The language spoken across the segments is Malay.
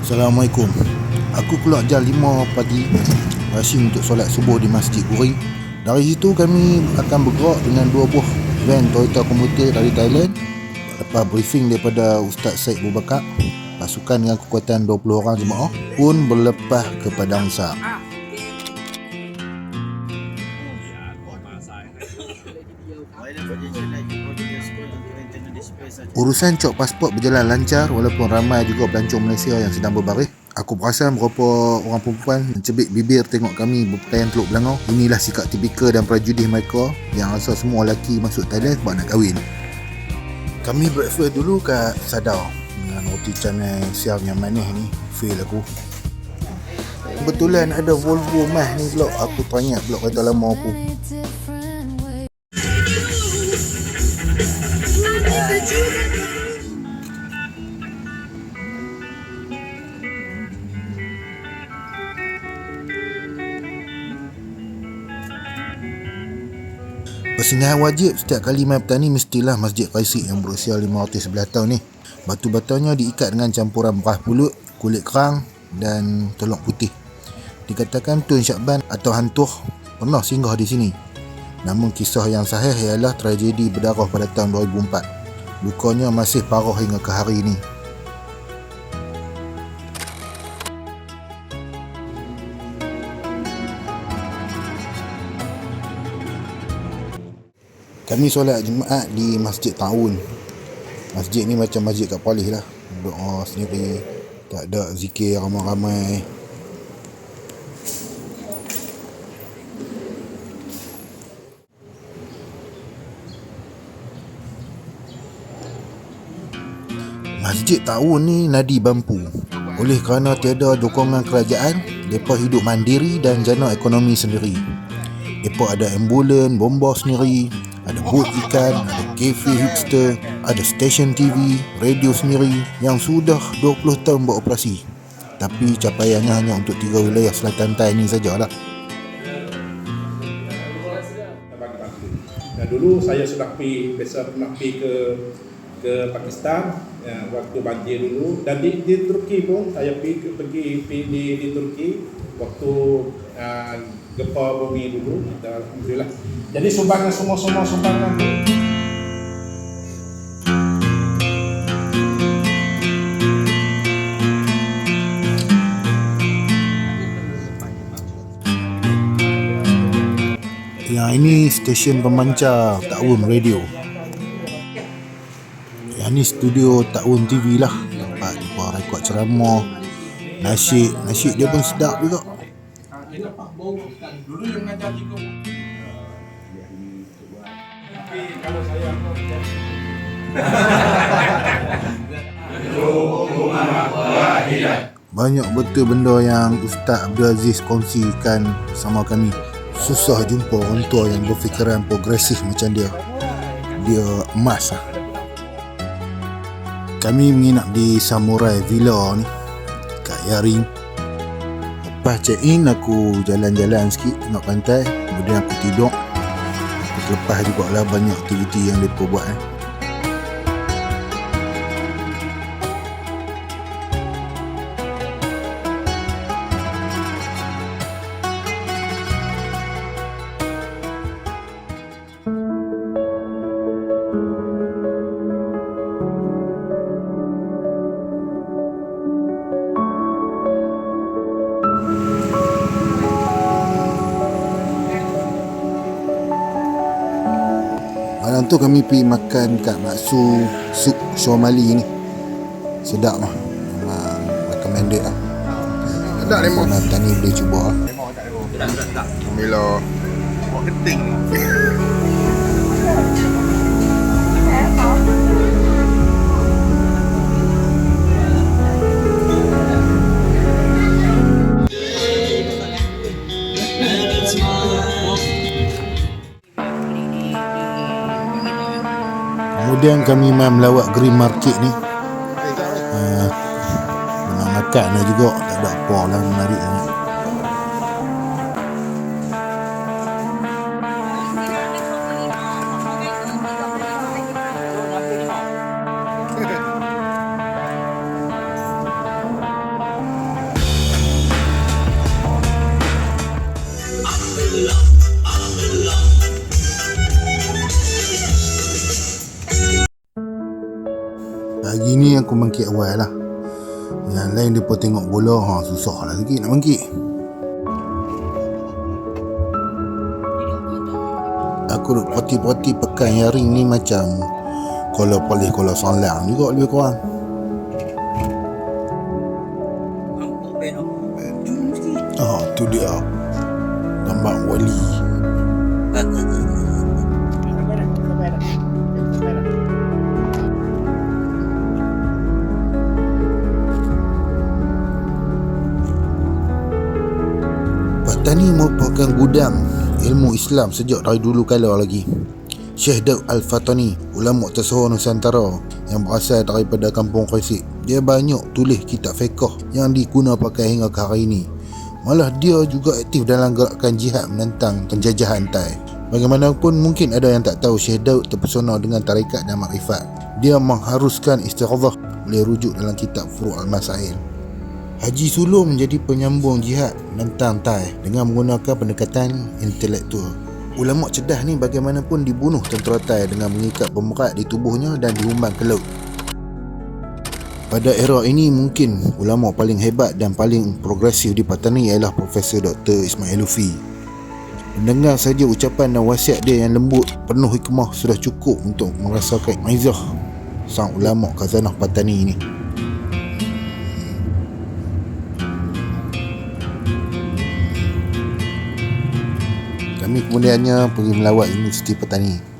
Assalamualaikum. Aku keluar jam 5 pagi rushing untuk solat subuh di Masjid Guring. Dari situ kami akan bergerak dengan 2 buah van Toyota komuter dari Thailand. Lepas briefing daripada Ustaz Syed Abu Bakar, pasukan dengan kekuatan 20 orang jemaah pun berlepas ke Padang Besar. Urusan cop pasport berjalan lancar walaupun ramai juga pelancong Malaysia yang sedang berbaris. Aku perasan beberapa orang perempuan mencebik bibir tengok kami berpakaian Teluk Belangau. Inilah sikap tipikal dan prejudis mereka yang rasa semua lelaki masuk Thailand sebab nak kahwin. Kami breakfast dulu kat Sadar dengan roti canai siam yang manis ni. Feel aku. Kebetulan ada Volvo Mah ni pula. Aku teringat pula kereta lama aku. Persinggahan wajib setiap kali main petani mestilah Masjid Qaisik yang berusia 511 tahun ni. Batu-batanya diikat dengan campuran beras pulut, kulit kerang dan telur putih. Dikatakan Tun Syakban atau Hantuh pernah singgah di sini. Namun kisah yang sahih ialah tragedi berdarah pada tahun 2004. Lukanya masih parah hingga ke hari ini. Kami solat Jumaat di Masjid Ta'un. Masjid ni macam masjid kat Perlis lah. Doa sendiri, tak ada zikir ramai-ramai. Masjid Ta'un ni nadi bampu. Oleh kerana tiada dukungan kerajaan, mereka hidup mandiri dan jana ekonomi sendiri. Mereka ada ambulan, bomba sendiri, ada bot ikan, ada kafe hipster, ada stesen TV, radio sendiri yang sudah 20 tahun beroperasi. Tapi capaiannya hanya untuk 3 wilayah selatan Thai ni sajalah. Dulu saya sudah pernah pergi ke Pakistan waktu banjir dulu, dan di Turki pun saya pergi di Turki waktu gempa bumi dulu. Alhamdulillah. Jadi sumbangan semua sumbangan. Yang ini stesen pemancar Ta'un Radio. Yang ni studio Ta'un TV lah. Tempat dia rekod ceramah, nasyid dia pun sedap juga. Dulu yang mengajar cikgu. Tapi kalau saya banyak betul benda yang Ustaz Abdul Aziz kongsikan sama kami. Susah jumpa orang tua yang berfikiran progresif macam dia. Dia emas lah. Kami menginap di Samurai Villa ni kat Yaring. Lepas check in, aku jalan-jalan sikit tengok pantai. Kemudian aku tidur. Lepas jugalah banyak aktiviti yang mereka buat. Malam tu kami pergi makan kat Maksu Sup Syomali ni. Sedap lah. Memang recommended lah. Tak lemon. Penonton ni boleh cuba lah. Alhamdulillah. Buat keting. Kemudian kami main melawat Green Market ni. Nak makan lah juga. Tak ada apa lah menarik sangat. Hari ni aku bangkit awal lah. Yang lain dia pun tengok bola, susah lah sikit nak bangkit. Aku duk parti-parti pekan yaring ni macam kola polis kola salang juga lebih kurang. Tu dia gambar wali. Patani merupakan gudang ilmu Islam sejak dari dulu kala lagi. Syekh Daud Al-Fatani, ulama tersohor Nusantara yang berasal daripada kampung Kresik. Dia banyak tulis kitab fiqh yang diguna pakai hingga ke hari ini. Malah dia juga aktif dalam gerakan jihad menentang penjajahan Thai. Bagaimanapun mungkin ada yang tak tahu Syekh Daud terpesona dengan tarikat dan makrifat. Dia mengharuskan istighfar boleh rujuk dalam kitab Furu' Al-Masail. Haji Sulu menjadi penyambung jihad menentang Thai dengan menggunakan pendekatan intelektual. Ulama cerdas ni bagaimanapun dibunuh tentera Thai dengan mengikat pemerat di tubuhnya dan diumban ke laut. Pada era ini mungkin ulama paling hebat dan paling progresif di Patani ialah Profesor Dr. Ismail Lufi. Mendengar saja ucapan dan wasiat dia yang lembut penuh hikmah sudah cukup untuk merasakan maizah sang ulama khazanah Patani ini. Kami kemudiannya pergi melawat Universiti Patani.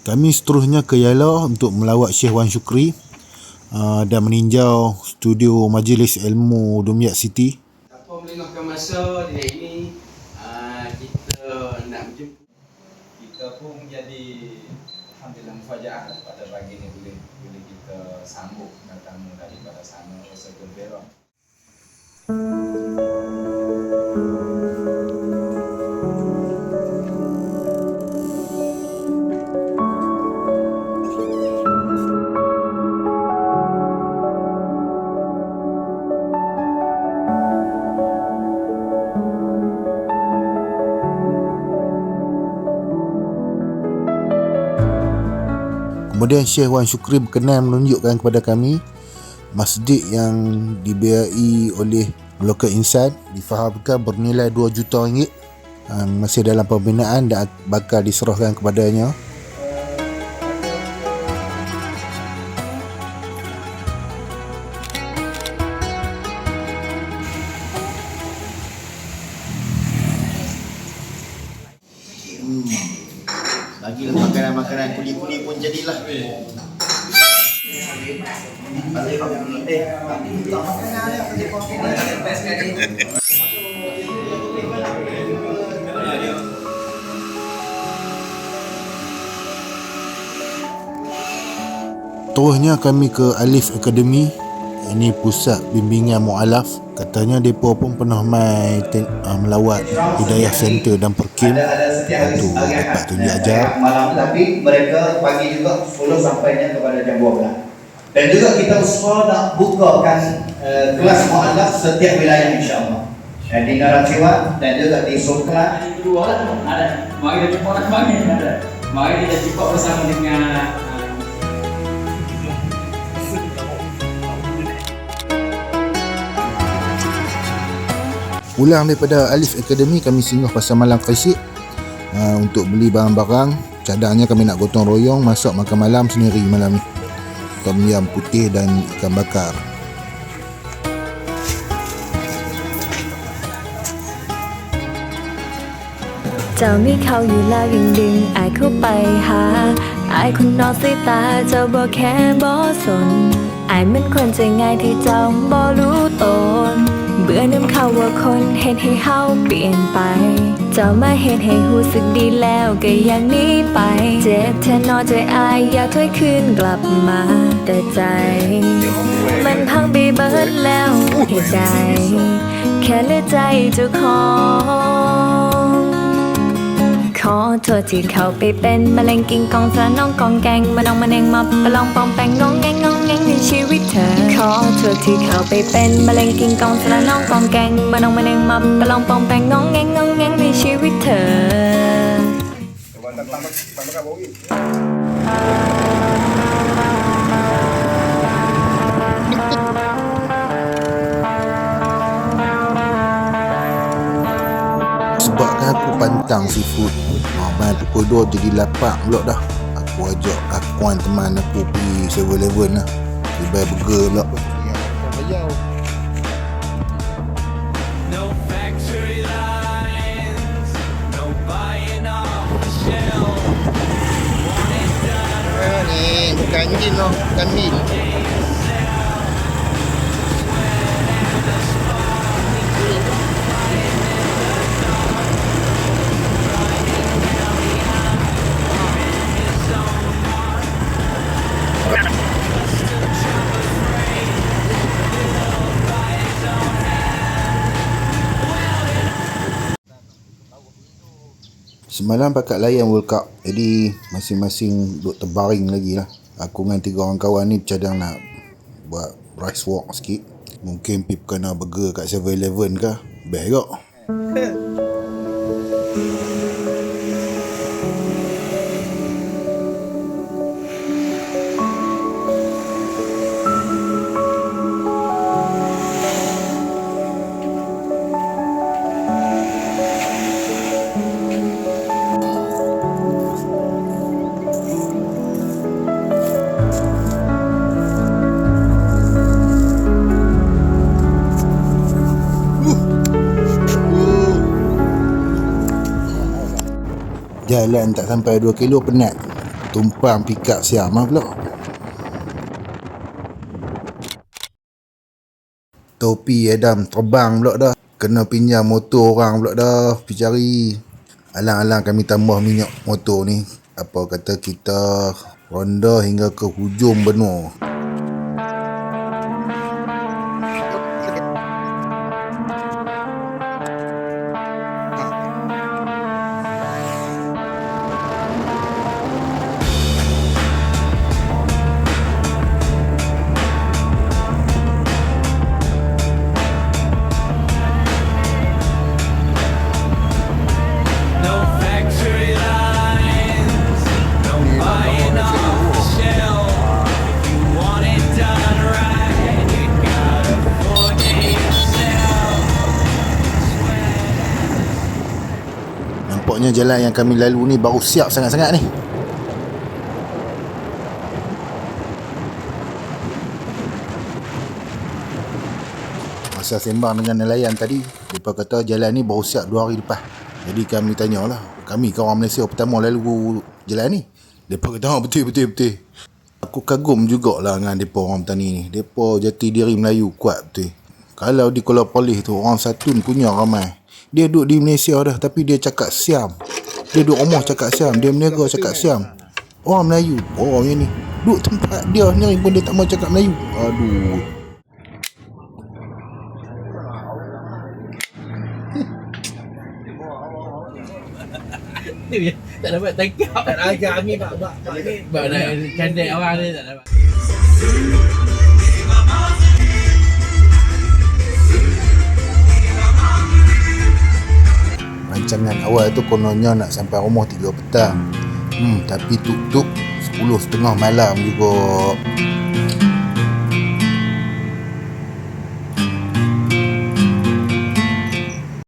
Kami seterusnya ke Yala untuk melawat Syekh Wan Shukri dan meninjau studio Majlis Ilmu Dumyat City. Apa melengahkan masa dia ini kita nak menjemput. Kita pun menjadi alhamdulillah mufajaah pada pagi ini boleh kita sambut tamu daripada sana segembira. Kemudian Syekh Wan Shukri berkenan menunjukkan kepada kami masjid yang dibiayai oleh Local Insan, difahamkan bernilai 2 juta ringgit, masih dalam pembinaan dan bakal diserahkan kepadanya. Bagilah makanan-makanan kuli-kuli pun jadilah. Terusnya kami ke Alif Academy. Ini pusat bimbingan mu'alaf. Katanya mereka pun pernah melawat Hidayah Center dan Perkim untuk dapat tunjuk ajar. Malam, tapi mereka pagi juga follow sampainya kepada jam 12. Dan juga kita usaha nak bukakan kelas mu'alaf setiap wilayah insya-Allah. Di Naraciwa dan juga di Songkla. Kedua lah ada. Mari kita jumpa lagi ada. Mari kita jumpa bersama dengan Pulang daripada Alif Academy, kami singgah Pasar Malam Kresik untuk beli barang-barang. Cadangnya kami nak gotong royong masak makan malam sendiri malam ni. Tom yam putih dan ikan bakar.เจ้ามีเขาอยู่แล้วยังดึงอายเข้าไปหาอายคนนอกสายตาเจ้าบ่แค่บ่สนอายมันคนใจง่ายที่เจ้าบ่รู้ตน เบื่อน้ำเขาว่าคนเห็นให้เฮาเปลี่ยนไปเจ้ามาเห็นให้รู้สึกดีแล้วก็อย่างนี้ไปเจ็บแทนนอใจอายอยากถอยคืนกลับมาแต่ใจ มันพังไปเบิดแล้วเหตุใดแค่เหลือใจเจ้าของขอโทษที่เขาไปเป็นมะเร็งกินกองสารน้องกองแกงมาน้องมาเนงมาประลองปองแปงงองแงงในชีวิตเธอขอโทษที่เขาไปเป็นมะเร็งกินกองสารน้องกองแกงมาน้องมาเนงมาประลองปองแปงงองแงในชีวิตเธอ Sebab kan aku pantang seafood. Main pukul 2 jadi lapar pula dah. Aku ajak kawan teman aku pergi 7-Eleven lah. Dia buy burger pula. No factory lines, no buying off the shelf. Ni bukan jin lah, bukan min. Semalam pakat layan World Cup. Jadi masing-masing duduk terbaring lagi lah. Aku dengan 3 orang kawan ni bercadang nak buat rice walk sikit. Mungkin Pip kena burger kat 7-Eleven ke. Best kot. Jalan tak sampai 2 kilo penat. Tumpang pick up siam lah pula. Topi Adam terbang pula dah. Kena pinjam motor orang pula dah. Pergi cari. Alang-alang kami tambah minyak motor ni. Apa kata kita ronda hingga ke hujung benua. No factory lines, no buying off the shelf. If you want it done right, you gotta forget yourself. Nampaknya jalan yang kami lalu ni baru siap sangat-sangat ni. Masa sembang dengan nelayan tadi, mereka kata jalan ni baru siap 2 hari lepas. Jadi kami tanyalah, kami kawan Malaysia pertama lalu jalan ni. Mereka kata betul. Aku kagum jugalah dengan mereka orang petani ni. Mereka jati diri Melayu kuat betul. Kalau di Kuala Perlis tu orang Satun punya ramai. Dia duduk di Malaysia dah tapi dia cakap Siam. Dia duduk rumah cakap Siam, dia meniaga cakap Siam. Orang Melayu, orang ni duduk tempat dia ni pun dia tak mau cakap Melayu. Aduh. Tak dapat tangkap. Tak ajak kami bak ni. Bak nak candek orang ni tak dapat. Rancangan awal tu kononnya nak sampai rumah 3 petang. Tapi tuk-tuk 10.30 malam juga.